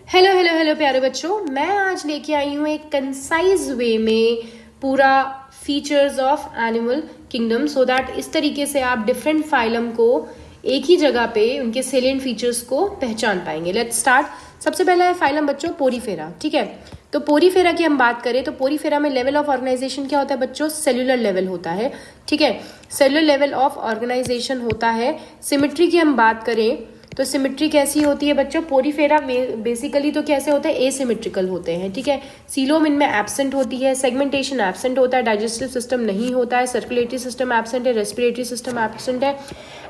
Hello hello hello प्यारे बच्चों, मैं आज लेके आई हूँ एक कंसाइज वे में पूरा features of animal kingdom, so that इस तरीके से आप डिफरेंट फाइलम को एक ही जगह पे उनके सेलिएंट फीचर्स को पहचान पाएंगे। Let's start. सबसे पहला है फाइलम बच्चों पोरीफेरा। ठीक है, तो पोरीफेरा की हम बात करें तो पोरीफेरा में लेवल ऑफ ऑर्गेनाइजेशन क्या होता है बच्चों? सेल्यूलर लेवल होता है। ठीक है, सेल्यूलर लेवल ऑफ ऑर्गेनाइजेशन होता है। सिमेट्री की हम बात करें तो सिमेट्री कैसी होती है बच्चों? पोरीफेरा बेसिकली तो कैसे होते हैं? एसिमेट्रिकल होते हैं। ठीक है, सीलोम इनमें एब्सेंट होती है, सेगमेंटेशन एब्सेंट होता है, डाइजेस्टिव सिस्टम नहीं होता है, सर्कुलेटरी सिस्टम एब्सेंट है, रेस्पिरेटरी सिस्टम एब्सेंट है।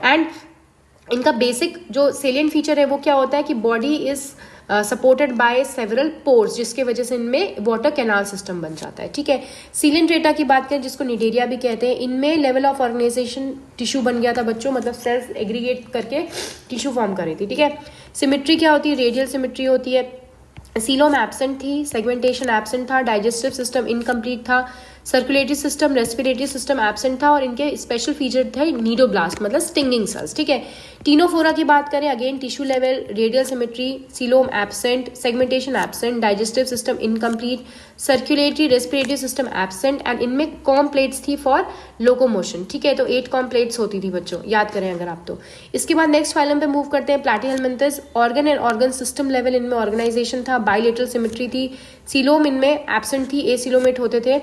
एंड इनका बेसिक जो सेलिएंट फीचर है वो क्या होता है कि body is supported by several pores, जिसके वजह से इनमें वाटर कैनाल सिस्टम बन जाता है। ठीक है, सीलेंट्रेटा की बात करें जिसको निडेरिया भी कहते हैं, इनमें लेवल ऑफ ऑर्गेनाइजेशन टिश्यू बन गया था बच्चों, मतलब सेल्स एग्रीगेट करके टिश्यू फॉर्म कर रही थी। ठीक है, सिमेट्री क्या होती है? रेडियल सिमेट्री होती है। सीलोम एब्सेंट थी, सेगमेंटेशन एब्सेंट था, डाइजेस्टिव सिस्टम इनकम्प्लीट था, circulatory system respiratory system absent था और इनके स्पेशल फीचर थे नीडोब्लास्ट मतलब स्टिंगिंग सेल्स। ठीक है, टीनोफोरा की बात करें again tissue level, radial symmetry, coelom absent, segmentation absent, digestive system incomplete, circulatory respiratory system absent and इनमें कॉम प्लेट्स थी फॉर लोकोमोशन। ठीक है, तो 8 कॉम प्लेट्स होती थी बच्चों, याद करें अगर आप तो। इसके बाद नेक्स्ट फाइलम पे मूव करते हैं, platyhelminthes. Organ and organ system level इनमें ऑर्गेनाइजेशन था, बाइलेटरल सिमेट्री थी, सीलोम इनमें एब्सेंट थी, एसिलोमेट होते थे,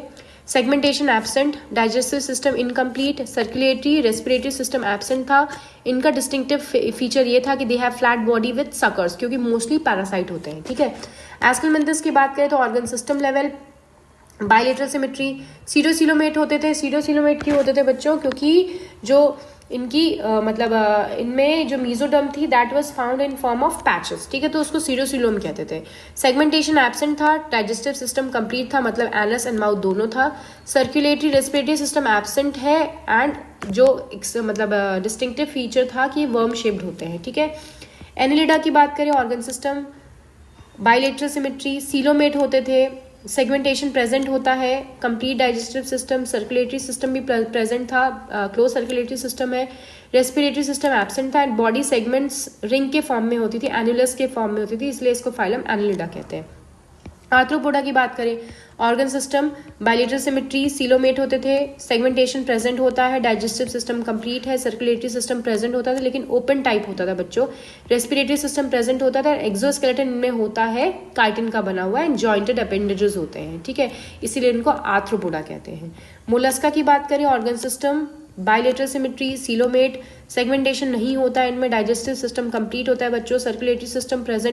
segmentation absent, digestive system incomplete, circulatory respiratory system absent था। इनका डिस्टिंक्टिव फीचर ये था कि they have flat body with suckers, क्योंकि मोस्टली पैरासाइट होते हैं। ठीक है, एस्केलमेंथस की बात करें तो organ system level, bilateral symmetry, pseudocoelomate होते थे। सीरोसिलोमेट क्यों होते थे बच्चों? क्योंकि जो इनकी इनमें जो मीजोडर्म थी that was found in form of patches. ठीक है, तो उसको सीरोसिलोम कहते थे। सेगमेंटेशन एब्सेंट था, डाइजेस्टिव सिस्टम कंप्लीट था, मतलब एनस एंड माउथ दोनों था, सर्कुलेटरी रेस्पिरेटरी सिस्टम एब्सेंट है एंड जो डिस्टिंक्टिव फीचर था कि वर्म शेप्ड होते हैं। ठीक है, एनिलिडा की बात करें organ system, bilateral symmetry, coelomate होते थे, सेगमेंटेशन प्रेजेंट होता है, complete digestive system, circulatory system भी प्रेजेंट था, क्लोज सर्कुलेटरी सिस्टम है, रेस्पिरेटरी सिस्टम एब्सेंट था एंड बॉडी सेगमेंट्स रिंग के फॉर्म में होती थी, एनुलस के फॉर्म में होती थी, इसलिए इसको फाइलम एनिलिडा कहते हैं। आर्थ्रोपोडा की बात करें, organ system, bilateral symmetry, coelomate होते थे, सेगमेंटेशन प्रेजेंट होता है, डाइजेस्टिव सिस्टम कंप्लीट है, सर्कुलेटरी सिस्टम प्रेजेंट होता था लेकिन ओपन टाइप होता था बच्चों, रेस्पिरेटरी सिस्टम प्रेजेंट होता था, एक्सोस्केलेटन इनमें होता है काइटिन का बना हुआ एंड जॉइंटेड अपेंडेजेस होते हैं। ठीक है, इसीलिए इनको आर्थ्रोपोडा कहते हैं। मोलस्का की बात करें, organ system, bilateral symmetry, coelomate, segmentation नहीं होता है इनमें, डाइजेस्टिव सिस्टम कंप्लीट होता है बच्चों, सर्कुलेटरी सिस्टम प्रेजेंट